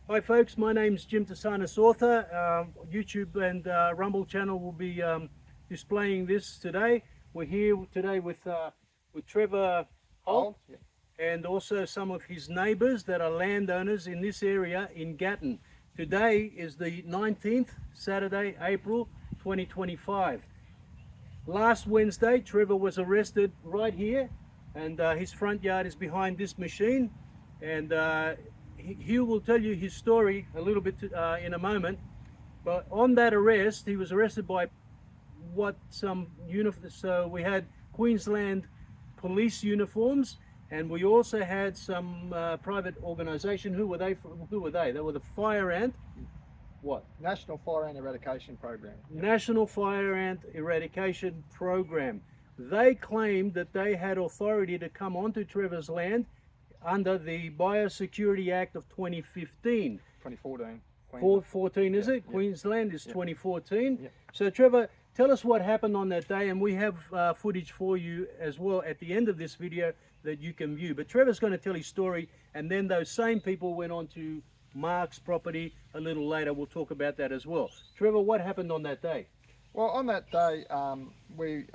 Hi folks, my name's Jim Taousanis, author. YouTube and Rumble channel will be displaying this today. We're here today with Trevor Holt Yeah. and also some of his neighbours that are landowners in this area in Gatton. Today is the 19th, Saturday, April 2025. Last Wednesday, Trevor was arrested right here, and his front yard is behind this machine. And he will tell you his story a little bit in a moment. But on that arrest, he was arrested by so we had Queensland police uniforms, and we also had some private organisation. Who were they? Who were they? They were the FireAnt. What? National Fire Ant Eradication Program. National Fire Ant Eradication Program. They claimed that they had authority to come onto Trevor's land under the Biosecurity Act of 2015. 2014. 2014 is it? Yeah. Queensland is 2014. Yeah. So Trevor, tell us what happened on that day, and we have footage for you as well at the end of this video that you can view. But Trevor's going to tell his story, and then those same people went on to Mark's property a little later. We'll talk about that as well. Trevor, what happened on that day? Well, on that day, we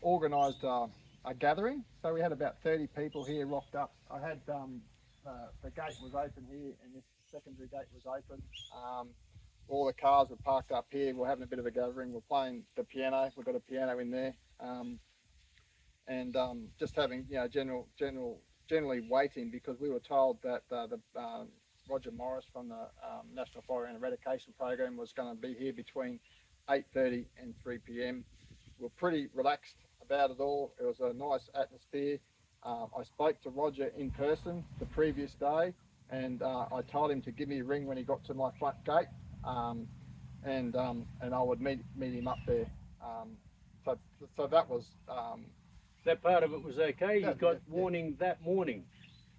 organised a gathering. So we had about 30 people here rocked up. I had the gate was open here, and this secondary gate was open. All the cars were parked up here. We're having a bit of a gathering. We're playing the piano. We've got a piano in there, and just having generally waiting, because we were told that Roger Morris from the National Fire and Eradication Program was going to be here between 8:30 and 3 p.m. We're pretty relaxed about it all. It was a nice atmosphere. I spoke to Roger in person the previous day, and I told him to give me a ring when he got to my front gate, and I would meet him up there. So that was that part of it was okay. You got warning that morning.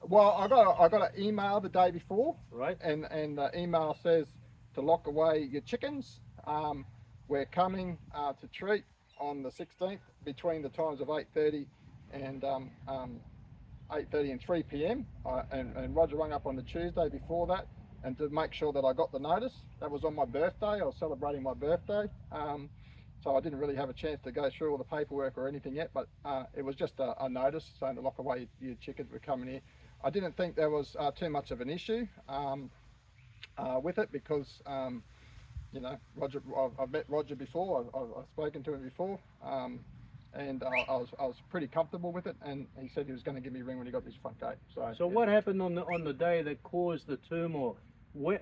Well, I got an email the day before, right? And the email says to lock away your chickens. We're coming to treat on the 16th between the times of 8:30 and 8:30 and 3 p.m. And Roger rang up on the Tuesday before that, and to make sure that I got the notice. That was on my birthday. I was celebrating my birthday. So I didn't really have a chance to go through all the paperwork or anything yet, but it was just a notice saying to lock away your chickens. We're coming here. I didn't think there was too much of an issue with it, because Roger. I've met Roger before. I've spoken to him before, and I was pretty comfortable with it. And he said he was going to give me a ring when he got to his front gate. So yeah. What happened on the day that caused the turmoil?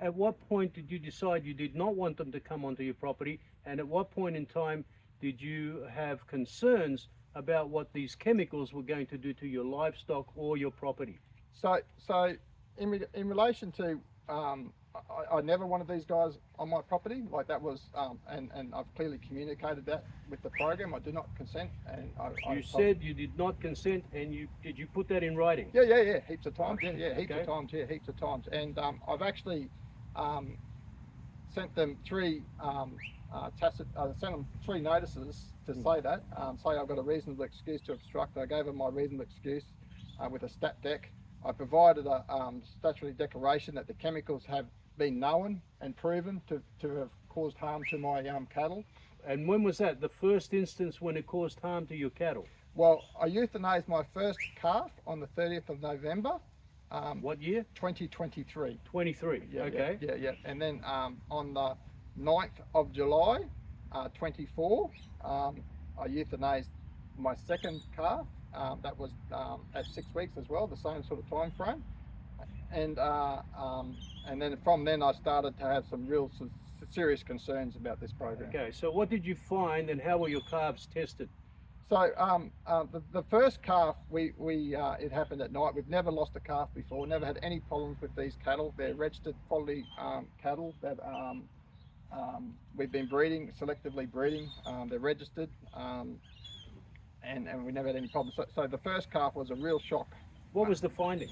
At what point did you decide you did not want them to come onto your property, and at what point in time did you have concerns about what these chemicals were going to do to your livestock or your property? So in relation to, I never wanted these guys on my property. Like that was, and I've clearly communicated that with the program. I do not consent. And you said you did not consent, and did you put that in writing? Yeah, heaps of times. Okay. Yeah, heaps of times. And I've actually sent them three notices to say that. Say I've got a reasonable excuse to obstruct. I gave them my reasonable excuse with a stat dec. I provided a statutory declaration that the chemicals have been known and proven to have caused harm to my cattle. And when was that? The first instance when it caused harm to your cattle? Well, I euthanized my first calf on the 30th of November. What year? 2023. 23, yeah, okay. Yeah. And then on the 9th of July, 24, I euthanized my second calf. That was at 6 weeks as well, the same sort of time frame, and then from then I started to have some real serious concerns about this program. Okay, so what did you find, and how were your calves tested? So the first calf, it happened at night. We've never lost a calf before. Never had any problems with these cattle. They're registered quality cattle that we've been selectively breeding. They're registered. And we never had any problems. So the first calf was a real shock. What was the finding?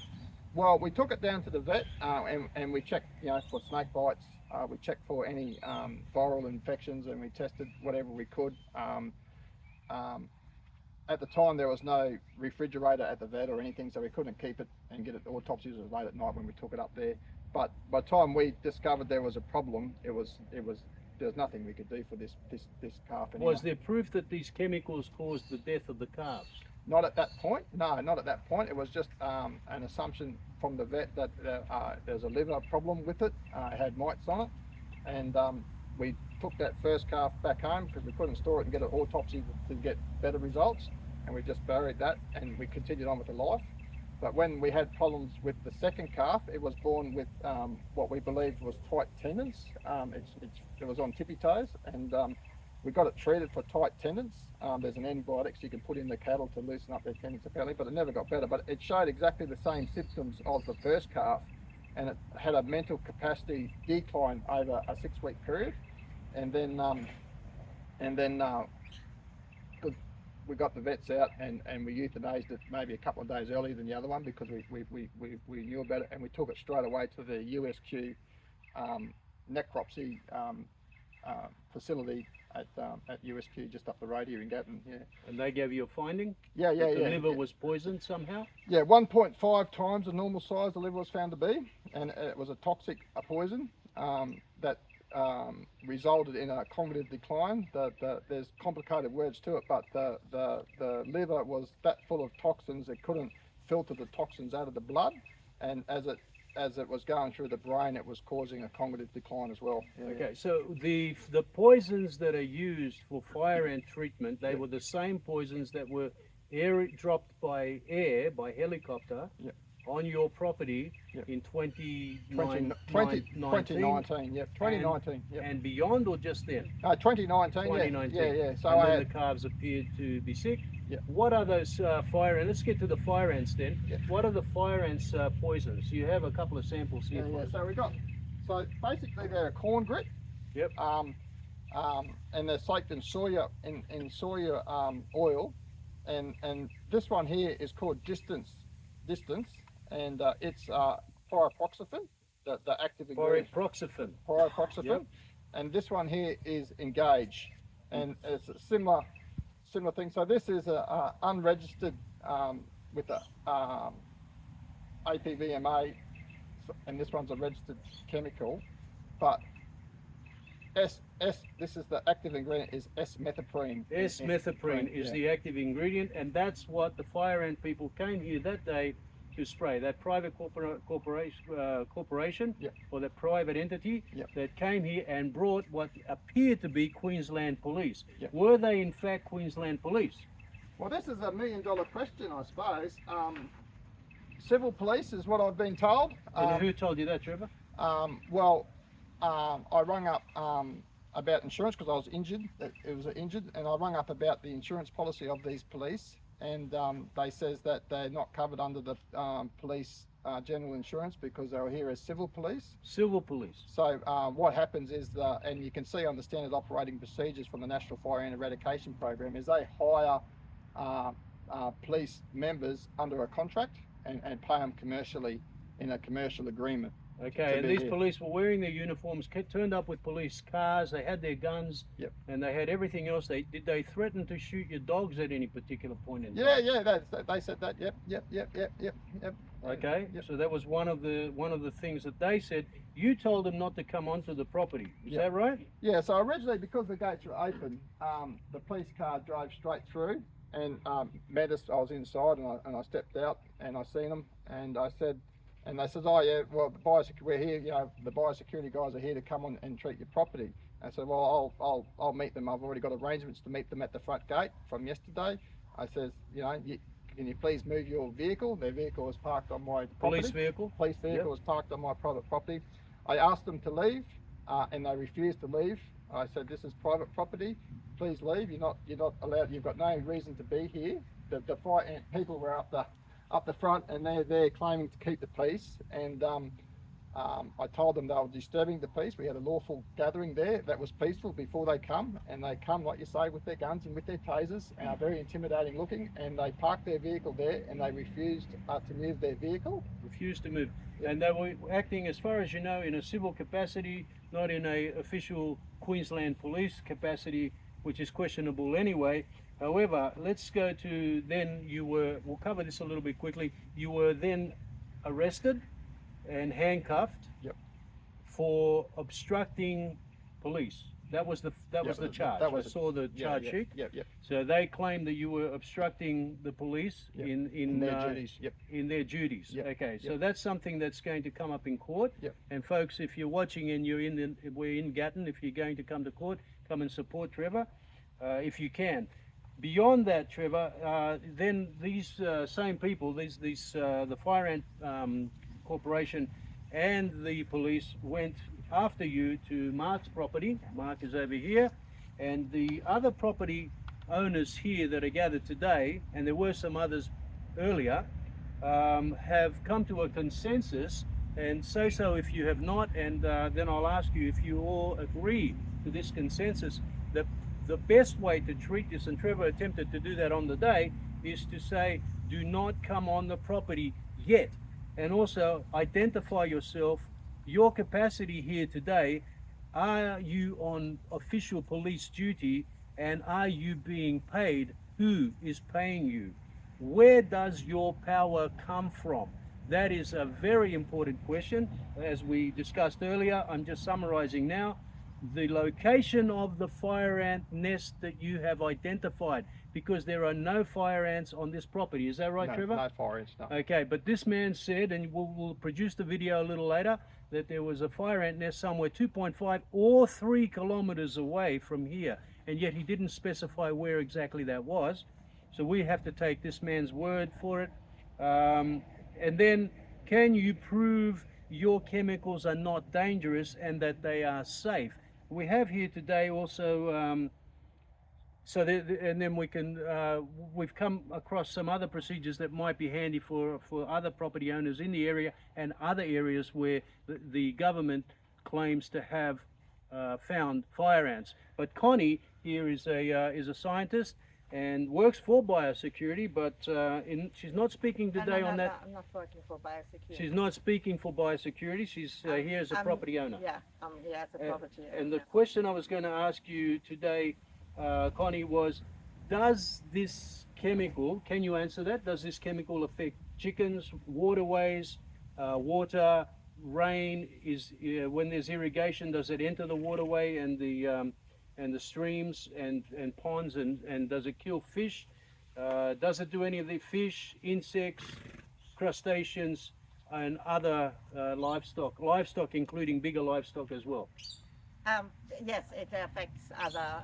Well, we took it down to the vet and we checked, for snake bites. We checked for any viral infections, and we tested whatever we could. At the time, there was no refrigerator at the vet or anything, so we couldn't keep it and get it. Autopsies was late at night when we took it up there. But by the time we discovered there was a problem, there was nothing we could do for this calf anymore. Was there proof that these chemicals caused the death of the calves? Not at that point. No, not at that point. It was just an assumption from the vet that there's a liver problem with it. It had mites on it, and we took that first calf back home because we couldn't store it and get an autopsy to get better results, and we just buried that and we continued on with the life. But when we had problems with the second calf, it was born with what we believed was tight tendons. It was on tippy toes, and we got it treated for tight tendons. There's an antibiotics you can put in the cattle to loosen up their tendons apparently, but it never got better. But it showed exactly the same symptoms of the first calf, and it had a mental capacity decline over a 6-week period. And then we got the vets out and we euthanized it maybe a couple of days earlier than the other one because we knew about it, and we took it straight away to the USQ necropsy facility at USQ just up the road here in Gatton. Yeah. And they gave you a finding? Yeah. The liver was poisoned somehow? Yeah, 1.5 times the normal size the liver was found to be, and it was a toxic poison that resulted in a cognitive decline. There's complicated words to it, but the liver was that full of toxins it couldn't filter the toxins out of the blood, and as it was going through the brain, it was causing a cognitive decline as well. Yeah, okay, so the poisons that are used for fire ant treatment, they were the same poisons that were dropped by helicopter on your property in 2019. 2019, and beyond, or just then? 2019, 2019. Yeah. So and then the calves appeared to be sick. Yeah. What are those fire ants? Let's get to the fire ants then. Yeah. What are the fire ants poisons? You have a couple of samples here. So basically they're a corn grit. Yep. And they're soaked in soya oil, and this one here is called distance, and it's pyriproxyfen, the active ingredient. Pyriproxyfen. Yep. And this one here is engage, and it's a similar thing. So this is a unregistered with a APVMA, and this one's a registered chemical, but this is the active ingredient is S-methoprene. S-methoprene is the active ingredient, and that's what the fire ant people came here that day to spray. That private corporation or that private entity that came here and brought what appeared to be Queensland police. Were they in fact Queensland police? Well, this is $1 million question, I suppose. Civil police is what I've been told. And who told you that, Trevor? I rung up about insurance because I was injured. It was injured, and I rung up about the insurance policy of these police, and they says that they're not covered under the police general insurance because they were here as civil police. Civil police. So what happens is, and you can see on the standard operating procedures from the National Fire Ant Eradication Program, is they hire police members under a contract and pay them commercially in a commercial agreement. Okay, and these police were wearing their uniforms, turned up with police cars, they had their guns, and they had everything else. Did they threaten to shoot your dogs at any particular point in time? Yeah, they said that. Yep. Okay, so that was one of the things that they said. You told them not to come onto the property. Is that right? Yeah. So originally, because the gates were open, the police car drove straight through and met us. I was inside, and I stepped out and I seen them, and I said. And they said, oh yeah, well, we're here, the biosecurity guys are here to come on and treat your property. And I said, well, I'll meet them. I've already got arrangements to meet them at the front gate from yesterday. I says, can you please move your vehicle? Their vehicle was parked on my property. Police vehicle? Police vehicle was parked on my private property. I asked them to leave, and they refused to leave. I said, this is private property. Please leave. You're not allowed. You've got no reason to be here. The fire ant people were up the front, and they're claiming to keep the peace, and I told them they were disturbing the peace. We had a lawful gathering there that was peaceful before they come, and they come, like you say, with their guns and with their tasers, and are very intimidating looking, and they parked their vehicle there, and they refused to move their vehicle. Refused to move. And they were acting, as far as you know, in a civil capacity, not in a official Queensland police capacity, which is questionable anyway. However, let's go to then we'll cover this a little bit quickly. You were then arrested and handcuffed Yep. for obstructing police. That was the charge. I saw the charge sheet. Yep. So they claimed that you were obstructing the police Yep. in Their duties. Yep. in their duties. Yep. Okay, so Yep. that's something that's going to come up in court. Yep. And folks, if you're watching and we're in Gatton, if you're going to come to court, come and support Trevor, if you can. Beyond that, Trevor, then these same people, the FireAnts Corporation and the police went after you to Mark's property. Mark is over here, and the other property owners here that are gathered today, and there were some others earlier, have come to a consensus, and say so if you have not, and then I'll ask you if you all agree to this consensus, that the best way to treat this, and Trevor attempted to do that on the day, is to say, do not come on the property yet. And also identify yourself, your capacity here today. Are you on official police duty, and are you being paid? Who is paying you? Where does your power come from? That is a very important question. As we discussed earlier, I'm just summarizing now. The location of the fire ant nest that you have identified, because there are no fire ants on this property. Is that right, No, Trevor? no fire ants, no. Okay, but this man said, and we'll produce the video a little later, that there was a fire ant nest somewhere 2.5 or 3 kilometers away from here, and yet he didn't specify where exactly that was. So we have to take this man's word for it. And then, can you prove your chemicals are not dangerous and that they are safe? We have here today also, and then we can, we've come across some other procedures that might be handy for other property owners in the area and other areas where the government claims to have found fire ants. But Connie here is a scientist and works for biosecurity, but she's not speaking today on that. I'm not working for biosecurity. She's not speaking for biosecurity. She's here as a property owner. Yeah, I'm here as a property owner. And the question I was going to ask you today, Connie, was, does this chemical, can you answer that? Does this chemical affect chickens, waterways, water, rain? When there's irrigation, does it enter the waterway and the streams and ponds, and does it kill fish? Does it do any of the fish, insects, crustaceans, and other livestock, including bigger livestock as well? Yes, it affects other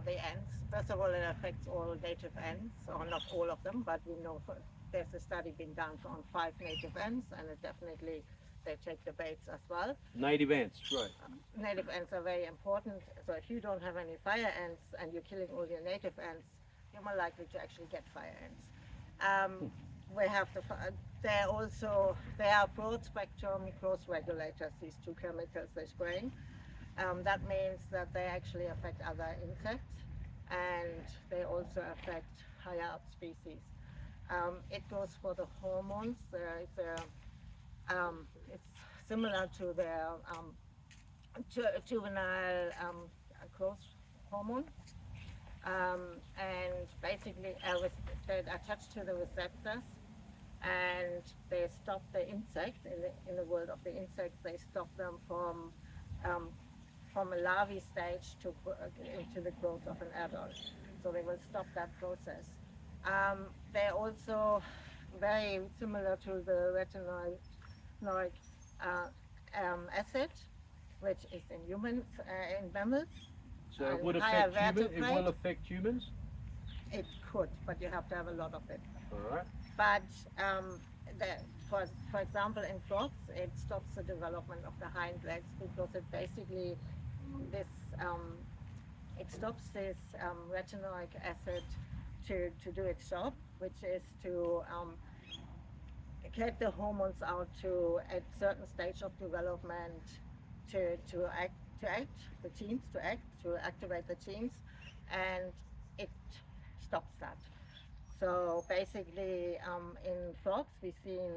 the ants. First of all, it affects all native ants, or not all of them, but we know there's a study being done on 5 native ants, and it definitely they take the baits as well. Native ants, right. Native ants are very important. So if you don't have any fire ants and you're killing all your native ants, you're more likely to actually get fire ants. We have they are broad spectrum growth regulators, these 2 chemicals they're spraying. That means that they actually affect other insects, and they also affect higher up species. It goes for the hormones. It's similar to the juvenile growth hormone, and basically they attach to the receptors, and they stop the insect in the world of the insects. They stop them from a larvae stage into the growth of an adult. So they will stop that process. They're also very similar to the retinoic acid, which is in humans, in mammals. So it would affect humans? It could, but you have to have a lot of it. All right. But for example, in frogs, it stops the development of the hind legs, because it basically it stops this retinoic acid to do its job, which is to get the hormones out to at certain stage of development to activate the genes, and it stops that. So basically, in frogs, we've seen,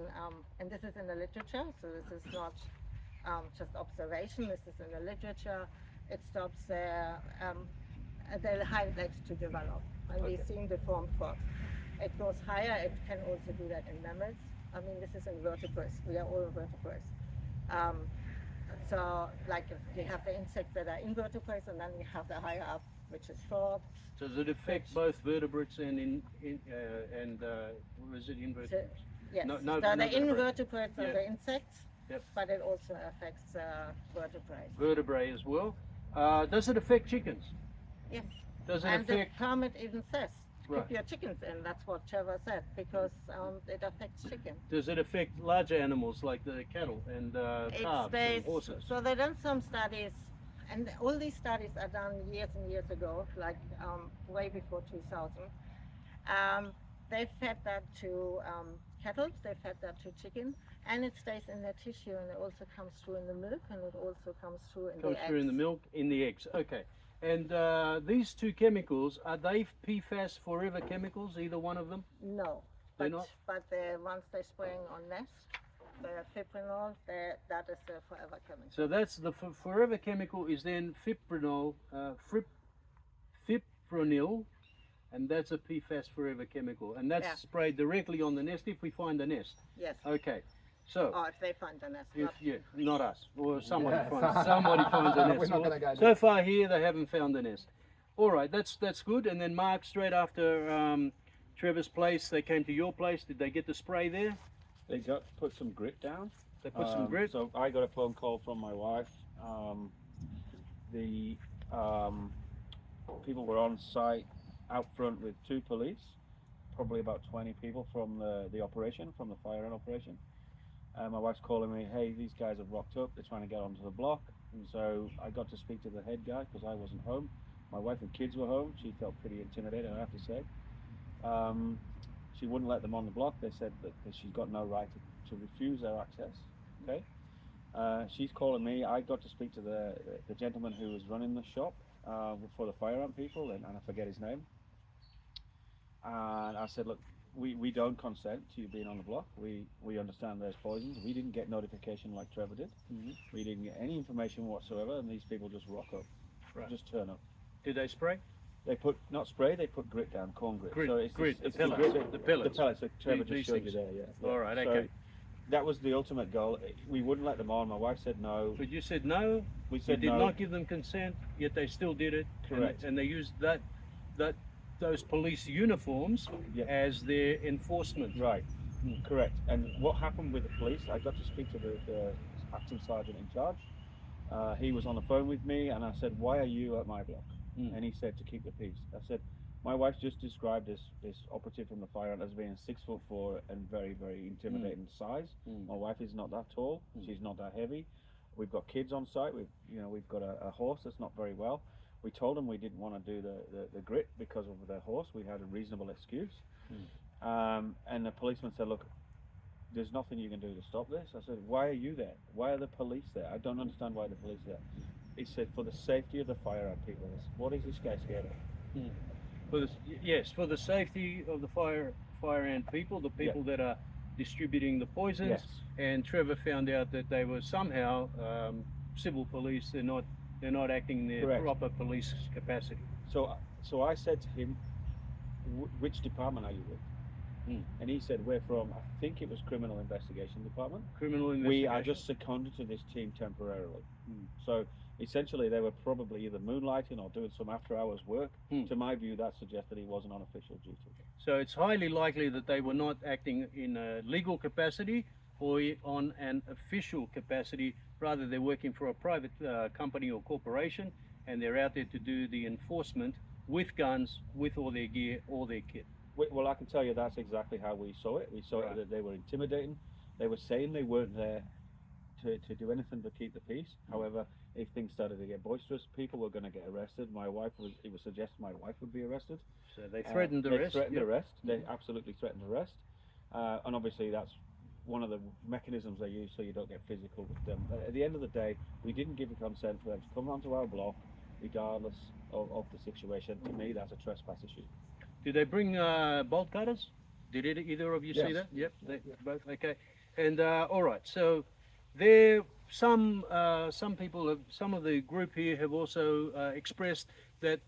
and this is in the literature, so this is not just observation, this is in the literature, it stops their hind legs to develop. And we've seen deformed frogs. It goes higher, it can also do that in mammals. I mean, this is invertebrates. We are all invertebrates. Um, so, like, you have the insects that are invertebrates, and then you have the higher up, which is frogs. Does it affect both vertebrates and was it invertebrates? Yes. No, So no the vertebrates. invertebrates are Yeah. the insects, Yep. but it also affects vertebrates. Vertebrae as well. Does it affect chickens? Yes. Does it And the affect? permit even says Right. keep your chickens in. That's what Trevor said, because it affects chicken. Does it affect larger animals like the cattle and calves and horses? So they done some studies, and all these studies are done years and years ago, like way before 2000. They fed that to cattle, they fed that to chicken, and it stays in their tissue, and it also comes through in the milk, and it also comes through in the eggs. Comes through in the milk, in the eggs. Okay. And these two chemicals, are they PFAS forever chemicals, either one of them? No, They're but not? but the ones they're spraying on nest, the fipronil, that is the forever chemical. So that's the forever chemical is then fipronil, fipronil, and that's a PFAS forever chemical, and that's Yeah. sprayed directly on the nest if we find the nest. Yes. Okay, so Or if they find the nest. not us, or somebody Yeah. finds a nest. We're not gonna go So there. far here they haven't found the nest. All right, that's good. And then Mark, straight after Trevor's place, they came to your place. Did they get the spray there? They put some grit down. They put some grit. So I got a phone call from my wife. The people were on site out front with 2 police, probably about 20 people from the operation, from the FireAnts operation. My wife's calling me, hey, these guys have rocked up, they're trying to get onto the block. And so I got to speak to the head guy because I wasn't home. My wife and kids were home. She felt pretty intimidated, I have to say. She wouldn't let them on the block. They said that she's got no right to refuse their access. Okay. She's calling me. I got to speak to the gentleman who was running the shop for the FireAnts people, and I forget his name. And I said, look, we don't consent to you being on the block. We understand there's poisons. We didn't get notification like Trevor did. Mm-hmm. We didn't get any information whatsoever, and these people just rock up, just turn up. Did they spray? They put, not spray, they put grit down, corn grit. Grit, So it's grit, it's the pellets, the pellets. The pellets that Trevor These just showed you things. there, yeah. All right, So okay. that was the ultimate goal. We wouldn't let them on. My wife said no. But you said no. We You said did no. not give them consent, yet they still did it. Correct. And they used those police uniforms Yeah. as their enforcement. Right, correct. And what happened with the police, I got to speak to the acting sergeant in charge. He was on the phone with me and I said, why are you at my block? And he said, to keep the peace. I said, my wife just described this operative from the FireAnts as being 6'4" and very, very intimidating size. My wife is not that tall. She's not that heavy. We've got kids on site. We've got a horse that's not very well. We told them we didn't want to do the grit because of the horse. We had a reasonable excuse. And the policeman said, look, there's nothing you can do to stop this. I said, why are you there? Why are the police there? I don't understand why the police are there. He said, for the safety of the FireAnts people. What is this guy scared of? For the safety of the FireAnts people, the people that are distributing the poisons. Yes. And Trevor found out that they were somehow civil police. They're not acting in their Correct. proper police capacity. So I said to him, which department are you with? And he said, we're from, I think it was Criminal Investigation Department. Criminal investigation. We are just seconded to this team temporarily. So essentially they were probably either moonlighting or doing some after hours work. To my view, that suggested he wasn't on official duty. So it's highly likely that they were not acting in a legal capacity or on an official capacity. Rather, they're working for a private company or corporation, and they're out there to do the enforcement with guns, with all their gear, all their kit. Well, I can tell you that's exactly how we saw it. We saw it that they were intimidating. They were saying they weren't there to do anything but keep the peace. However, if things started to get boisterous, people were going to get arrested. It was suggested my wife would be arrested. So they threatened arrest. They threatened arrest. They absolutely threatened arrest. And obviously that's one of the mechanisms they use so you don't get physical with them. But at the end of the day, we didn't give a consent for them to come onto our block, regardless of the situation. To me, that's a trespass issue. Did they bring bolt cutters? Did either of you see that? Yep, they both. Okay. And all right. So there, some people, some of the group here have also expressed that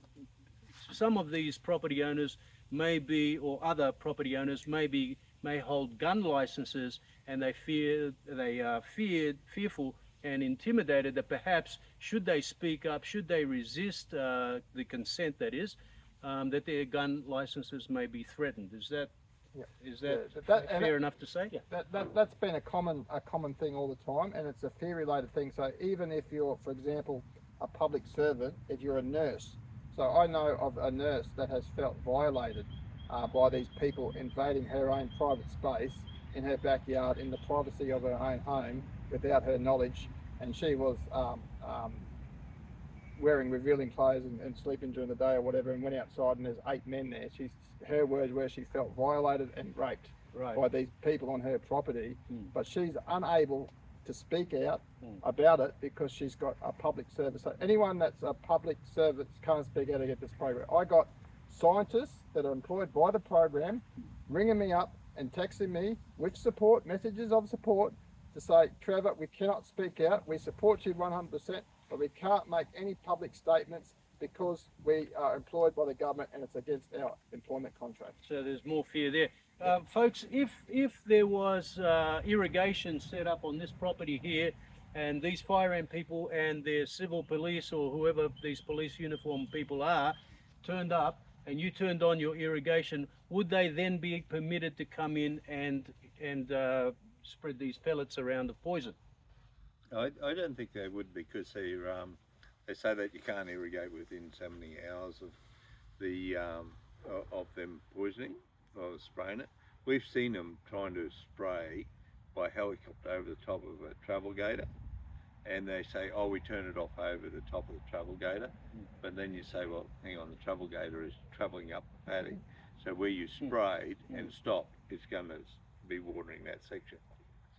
some of these property owners may be, or other property owners may be may hold gun licenses, and they are fearful and intimidated that perhaps should they speak up, should they resist the consent, that is, that their gun licenses may be threatened. Is that fair enough to say? Yeah. That's been a common thing all the time, and it's a fear-related thing. So even if you're, for example, a public servant, if you're a nurse, so I know of a nurse that has felt violated by these people invading her own private space in her backyard, in the privacy of her own home, without her knowledge, and she was wearing revealing clothes and sleeping during the day or whatever, and went outside and there's 8 men there. Her words were she felt violated and raped by these people on her property, but she's unable to speak out about it because she's got a public service. So anyone that's a public servant can't speak out against this program. I got scientists that are employed by the program ringing me up and texting me with support, messages of support, to say, Trevor, we cannot speak out, we support you 100%, but we can't make any public statements because we are employed by the government and it's against our employment contract. So there's more fear there. Folks, if there was irrigation set up on this property here, and these FireAnt people and their civil police or whoever these police uniform people are turned up, and you turned on your irrigation, would they then be permitted to come in and spread these pellets around of poison? I don't think they would, because they say that you can't irrigate within so many hours of the of them poisoning or spraying it. We've seen them trying to spray by helicopter over the top of a travel gator, and they say, oh, we turn it off over the top of the travel gator, but then you say, well, hang on, the travel gator is travelling up the paddock, so where you sprayed and stopped, it's going to be watering that section.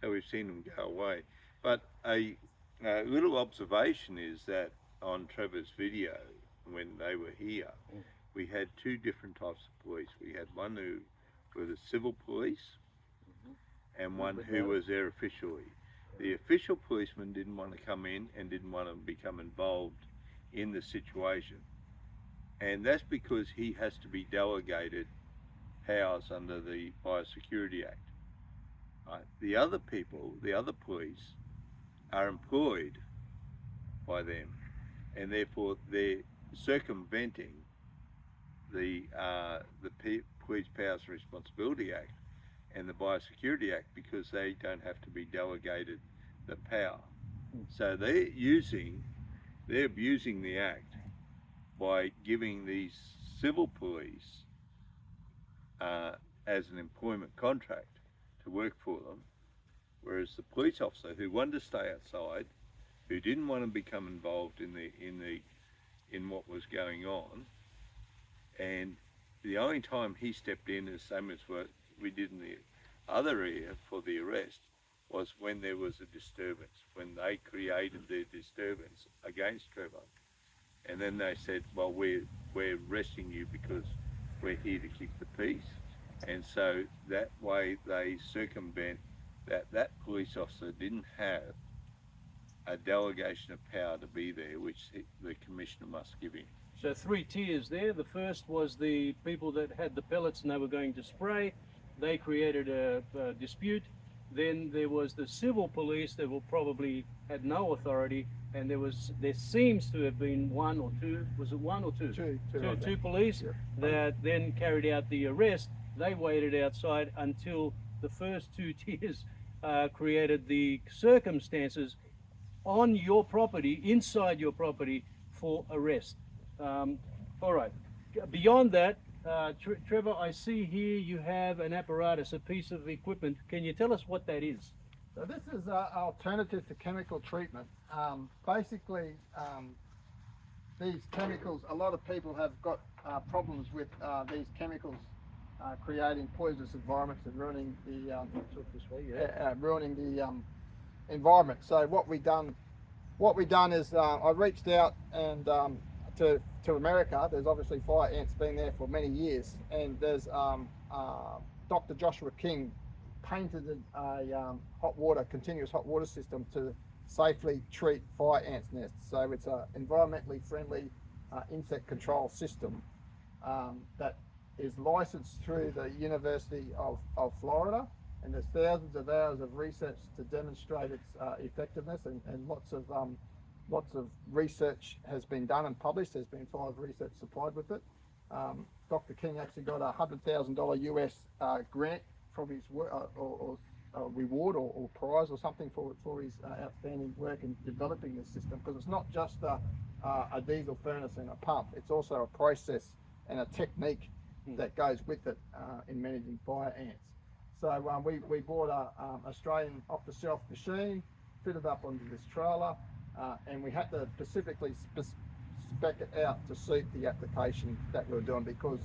So we've seen them go away. But a little observation is that on Trevor's video, when they were here, we had 2 different types of police. We had one who were the civil police and one who was there officially. The official policeman didn't want to come in and didn't want to become involved in the situation. And that's because he has to be delegated powers under the Biosecurity Act. Right? The other people, the other police, are employed by them, and therefore they're circumventing the Police Powers and Responsibility Act and the Biosecurity Act, because they don't have to be delegated the power. So they're abusing the Act by giving these civil police as an employment contract to work for them, whereas the police officer who wanted to stay outside, who didn't want to become involved in what was going on, and the only time he stepped in, as same as what we did in the other area for the arrest, was when there was a disturbance, when they created the disturbance against Trevor, and then they said, well, we're arresting you because we're here to keep the peace. And so that way they circumvent that police officer didn't have a delegation of power to be there, which the commissioner must give him. So 3 tiers there. The first was the people that had the pellets and they were going to spray. They created a dispute. Then there was the civil police that probably had no authority, and there seems to have been 1 or 2. Was it 1 or 2? Two police that then carried out the arrest. They waited outside until the first 2 tiers created the circumstances on your property, inside your property, for arrest. All right. Beyond that, Trevor, I see here you have an apparatus, a piece of equipment. Can you tell us what that is? So this is an alternative to chemical treatment. Basically, these chemicals, a lot of people have got problems with these chemicals creating poisonous environments and ruining the environment. So what we done is I reached out and to America. There's obviously FireAnts been there for many years, and there's Dr. Joshua King painted a continuous hot water system to safely treat fire ants nests. So it's an environmentally friendly insect control system that is licensed through the University of Florida, and there's thousands of hours of research to demonstrate its effectiveness, and lots of research has been done and published. There's been 5 research supplied with it. Dr. King actually got a $100,000 US grant from his work, or reward or prize or something for his outstanding work in developing this system, because it's not just a diesel furnace and a pump, it's also a process and a technique that goes with it in managing fire ants. So we bought a Australian off-the-shelf machine, fitted up onto this trailer, and we had to specifically spec it out to suit the application that we were doing, because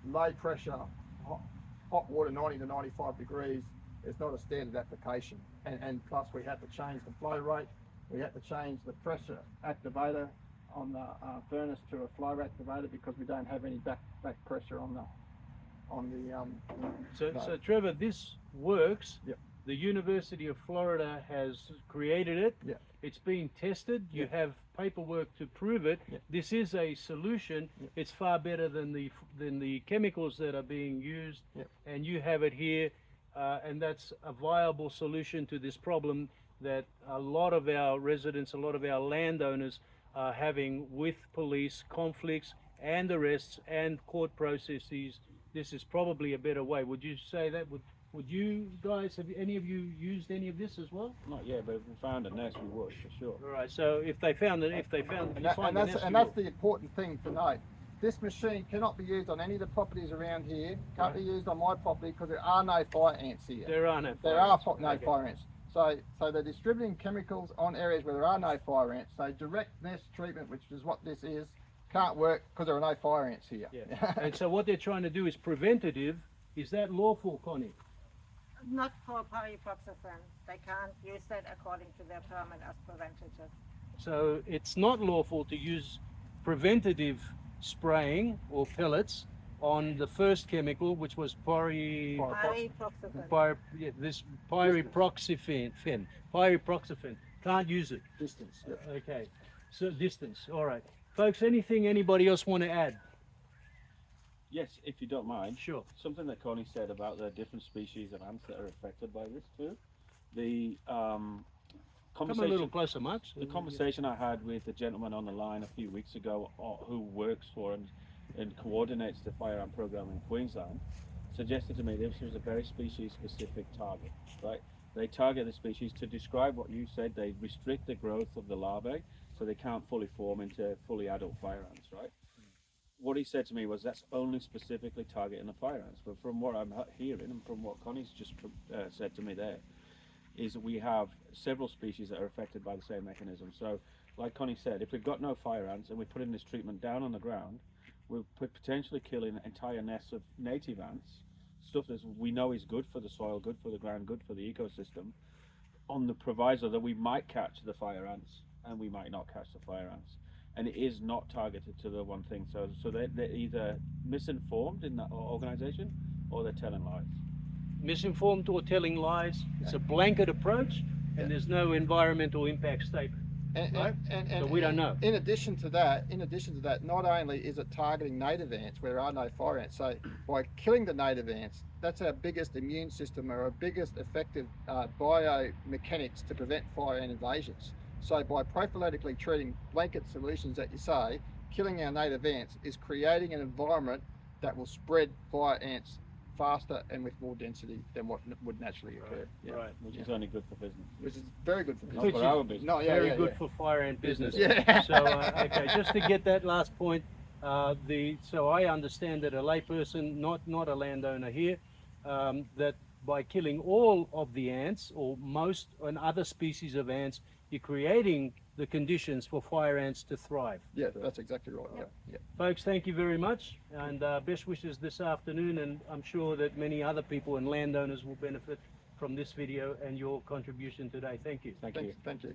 low pressure, hot water 90 to 95 degrees is not a standard application. And plus we had to change the flow rate, we had to change the pressure activator on the furnace to a flow activator, because we don't have any back pressure on the So Trevor, this works. Yep. The University of Florida has created it. Yep. It's being tested. You Yep. have paperwork to prove it. Yep. This is a solution. Yep. It's far better than the chemicals that are being used. Yep. And you have it here, and that's a viable solution to this problem that a lot of our residents, a lot of our landowners are having with police conflicts and arrests and court processes. This is probably a better way. Would you say that? Would you guys, have any of you used any of this as well? Not yet, but if we found a nest, we would for sure. All right. So if they found it, if that's the important thing to note. This machine cannot be used on any of the properties around here. Can't be used on my property because there are no fire ants here. there are no. There are no Okay. fire ants. So they're distributing chemicals on areas where there are no fire ants. So direct nest treatment, which is what this is, can't work because there are no fire ants here. Yeah. And so what they're trying to do is preventative. Is that lawful, Connie? Not for pyriproxyfen. They can't use that according to their permit as preventative. So it's not lawful to use preventative spraying or pellets on the first chemical, which was Pyriproxyfen. pyriproxyfen. Can't use it. Distance. Yeah. Okay. So distance. All right. Folks, anybody else want to add? Yes, if you don't mind. Sure. Something that Connie said about the different species of ants that are affected by this too. The Come a conversation. little closer, Max. The conversation I had with the gentleman on the line a few weeks ago, who works for and coordinates the fire ant program in Queensland, suggested to me this was a very species-specific target. Right? They target the species to describe what you said. They restrict the growth of the larvae, so they can't fully form into fully adult fire ants. Right? What he said to me was that's only specifically targeting the fire ants. But from what I'm hearing and from what Connie's just said to me there, is that we have several species that are affected by the same mechanism. So, like Connie said, if we've got no fire ants and we're putting this treatment down on the ground, we're potentially killing entire nests of native ants, stuff that we know is good for the soil, good for the ground, good for the ecosystem, on the proviso that we might catch the fire ants and we might not catch the fire ants. And it is not targeted to the one thing. So they're either misinformed in that organisation or they're telling lies. Misinformed or telling lies. It's a blanket approach, and there's no environmental impact statement. Right? So we don't know. In addition to that, not only is it targeting native ants where there are no fire ants, so by killing the native ants, that's our biggest immune system or our biggest effective biomechanics to prevent fire ant invasions. So by prophylactically treating blanket solutions that you say, killing our native ants is creating an environment that will spread fire ants faster and with more density than what would naturally occur. Right. Which is only good for business. Which is very good for Not business. for our business. No, Very good for fire ant business. Yeah. So okay, just to get that last point, so I understand that a layperson, not a landowner here, that by killing all of the ants or most and other species of ants, you're creating the conditions for fire ants to thrive. Yeah, that's exactly right. Yeah. Yeah. Folks, thank you very much, and best wishes this afternoon, and I'm sure that many other people and landowners will benefit from this video and your contribution today. Thank you. Thank you. Thank you.